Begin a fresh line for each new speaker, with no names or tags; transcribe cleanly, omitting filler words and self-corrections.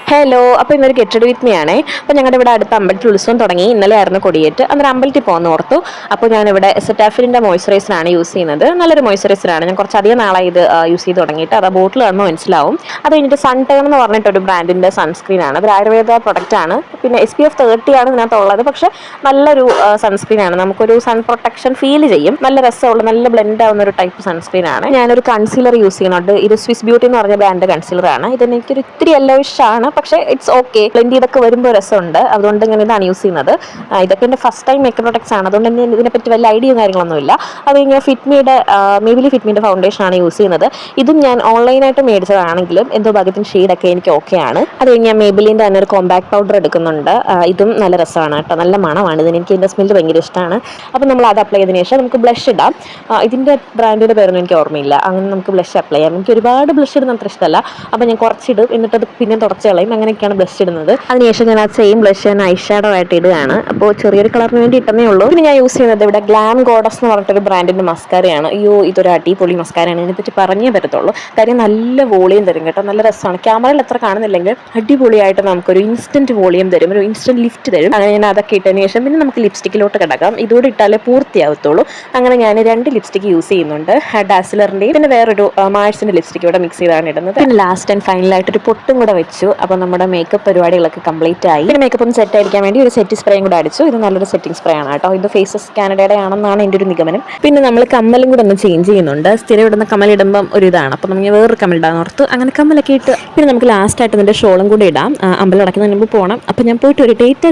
Hello, അപ്പോൾ ഇന്നൊരു ഗെറ്റഡ് with me ആണേ. അപ്പോൾ ഞങ്ങളുടെ ഇവിടെ അടുത്ത അമ്പലത്തിൽ ഉത്സവം തുടങ്ങി. ഇന്നലെ ആയിരുന്നു കൊടിയേറ്റ്. അന്നേരം അമ്പലത്തിൽ പോകുന്ന ഓർത്തു. അപ്പോൾ ഞാനിവിടെ സെറ്റാഫിലിൻ്റെ മോയ്സ്ചറൈസറാണ് യൂസ് ചെയ്യുന്നത്. നല്ലൊരു മോയ്സ്ചറൈസറാണ്. ഞാൻ കുറച്ചധികം നാളായി ഇത് യൂസ് ചെയ്ത് തുടങ്ങിയിട്ട്. അത് ആ ബോട്ടിൽ കാണുമ്പോൾ മനസ്സിലാവും. അത് കഴിഞ്ഞിട്ട് സൺ ടേൺ എന്ന് പറഞ്ഞിട്ടൊരു ബ്രാൻഡിൻ്റെ സൺസ്ക്രീനാണ്. അതൊരു ആയുർവേദ പ്രൊഡക്റ്റാണ്. പിന്നെ SPF 30 ആണ് ഇതിനകത്തുള്ളത്. പക്ഷേ നല്ലൊരു സൺസ്ക്രീനാണ്. നമുക്കൊരു സൺ പ്രൊട്ടക്ഷൻ ഫീൽ ചെയ്യും. നല്ല രസമുള്ള, നല്ല ബ്ലെൻഡ് ആവുന്ന ഒരു ടൈപ്പ് സൺസ്ക്രീനാണ്. ഞാനൊരു കൺസീലർ യൂസ് ചെയ്യുന്നുണ്ട്. ഇത് സ്വിസ് ബ്യൂട്ടി എന്ന് പറഞ്ഞ ബ്രാൻഡ് കൺസീലറാണ്. ഇതിനെനിക്കൊരു ഇത്തിരി യെല്ലോയിഷ് ആണ്, പക്ഷേ ഇറ്റ്സ് ഓക്കെ. ബ്ലെൻഡ് ചെയ്തൊക്കെ വരുമ്പോൾ രസമുണ്ട്. അതുകൊണ്ട് ഞാൻ ഇതാണ് യൂസ് ചെയ്യുന്നത്. ഇതൊക്കെ എൻ്റെ ഫസ്റ്റ് ടൈം മേക്കപ്പ് പ്രൊഡക്ട്സ് ആണ്. അതുകൊണ്ട് തന്നെ ഇതിനെപ്പറ്റി വലിയ ഐഡിയയും കാര്യങ്ങളൊന്നുമില്ല. അത് കഴിഞ്ഞാൽ മേബിലി ഫിറ്റ്മിയുടെ ഫൗണ്ടേഷനാണ് യൂസ് ചെയ്യുന്നത്. ഇതും ഞാൻ ഓൺലൈനായിട്ട് മേടിച്ചതാണെങ്കിലും എന്തോ ഭാഗ്യത്തിന് ഷെയ്ഡൊക്കെ എനിക്ക് ഓക്കെയാണ്. അത് കഴിഞ്ഞാൽ മേബിലിൻ്റെ തന്നെ ഒരു കോമ്പാക്ട് പൗഡർ എടുക്കുന്നുണ്ട്. ഇതും നല്ല രസമാണ് കേട്ടോ, നല്ല മണമാണ് ഇതിന്. എനിക്ക് ഇതിൻ്റെ സ്മെല്ല് ഭയങ്കര ഇഷ്ടമാണ്. അപ്പോൾ നമ്മൾ അത് അപ്ലൈ ചെയ്തതിന് ശേഷം നമുക്ക് ബ്ലഷ് ഇടാം. ഇതിൻ്റെ ബ്രാൻഡിൻ്റെ പേരൊന്നും എനിക്ക് ഓർമ്മയില്ല. അങ്ങനെ നമുക്ക് ബ്ലഷ് അപ്ലൈ ചെയ്യാം. എനിക്ക് ഒരുപാട് ബ്ലഷ് ഇടുന്ന അത്ര ഇഷ്ടമല്ല. അപ്പോൾ ഞാൻ കുറച്ചിടും, എന്നിട്ട് അത് പിന്നെ തുടച്ച് കളയും. അങ്ങനെയൊക്കെയാണ് ബ്ലഷ് ഇടുന്നത്. അതിനുശേഷം ഞാൻ ആ സെയിം ബ്ലഷ് ഞാൻ ഐ ഷാഡോ ആയിട്ട് ഇടുകയാണ്. അപ്പോൾ ചെറിയൊരു കളറിന് വേണ്ടി ഇട്ടേ ഉള്ളൂ. പിന്നെ ഞാൻ യൂസ് ചെയ്യുന്നത് ഇവിടെ ഗ്ലാം ഗോഡസ് എന്ന് പറഞ്ഞിട്ടൊരു ബ്രാൻഡിൻ്റെ മസ്കാരയാണ്. അയ്യോ, ഇതൊരു അടിപൊളി മസ്കാരയാണ്. ഇതിനെപ്പറ്റി പറഞ്ഞേ പറ്റത്തുള്ളൂ. കാര്യം നല്ല വോളിയം തരും കേട്ടോ, നല്ല രസമാണ്. ക്യാമറയിൽ എത്ര കാണുന്നില്ലെങ്കിൽ അടിപൊളിയായിട്ട് നമുക്കൊരു ഇൻസ്റ്റൻറ്റ് വോളിയം തരും, ഒരു ഇൻസ്റ്റൻറ്റ് ലിഫ്റ്റ് തരും. അങ്ങനെ ഞാൻ അതൊക്കെ ഇട്ടതിന് ശേഷം പിന്നെ നമുക്ക് ലിപ്സ്റ്റിക്കിലോട്ട് കിടക്കാം. ഇതോടെ ഇട്ടാലേ പൂർത്തിയാവത്തുള്ളൂ. അങ്ങനെ ഞാൻ 2 ലിപ്സ്റ്റിക്ക് യൂസ് ചെയ്യുന്നുണ്ട്. ഡാസിലറിൻ്റെയും പിന്നെ വേറൊരു മാഴ്സിൻ്റെ ലിപ്സ്റ്റിക്ക് ഇവിടെ മിക്സ് ചെയ്താണ് ഇടുന്നത്. പിന്നെ ലാസ്റ്റ് ആൻഡ് ഫൈനലായിട്ടൊരു പൊട്ടും കൂടെ വെച്ചു. അപ്പോൾ നമ്മുടെ മേക്കപ്പ് പരിപാടികളൊക്കെ കംപ്ലീറ്റ് ആയി. പിന്നെ മേക്കപ്പ് ഒന്ന് സെറ്റ് ആയിരിക്കാൻ വേണ്ടി ഒരു സെറ്റ് സ്പ്രേയും കൂടെ അടിച്ചു. ഇത് നല്ലൊരു സെറ്റിംഗ് സ്പ്രേ ആണ് കേട്ടോ. ഇത് ഫേസസ് കാനഡയുടെ ആണെന്നാണ് എൻ്റെ ഒരു നിഗമനം. പിന്നെ നമ്മൾ കമ്മലും കൂടെ ഒന്ന് ചേഞ്ച് ചെയ്യുന്നുണ്ട്. സ്ഥിരം ഇടുന്ന കമ്മൽ ഇടുമ്പം ഒരു ഇതാണ്. അപ്പോൾ നമുക്ക് വേറൊരു കമ്മൽ ഇടാൻ ഓർത്ത് അങ്ങനെ കമ്മലൊക്കെ ഇട്ട് പിന്നെ നമുക്ക് ലാസ്റ്റ് ആയിട്ട് ഇതിൻ്റെ ഷോളും കൂടെ ഇടാം. അമ്പലം അടയ്ക്കുന്നതിന് മുമ്പ് പോകണം. അപ്പോൾ ഞാൻ പോയിട്ട് ഒരു ഡേറ്റ്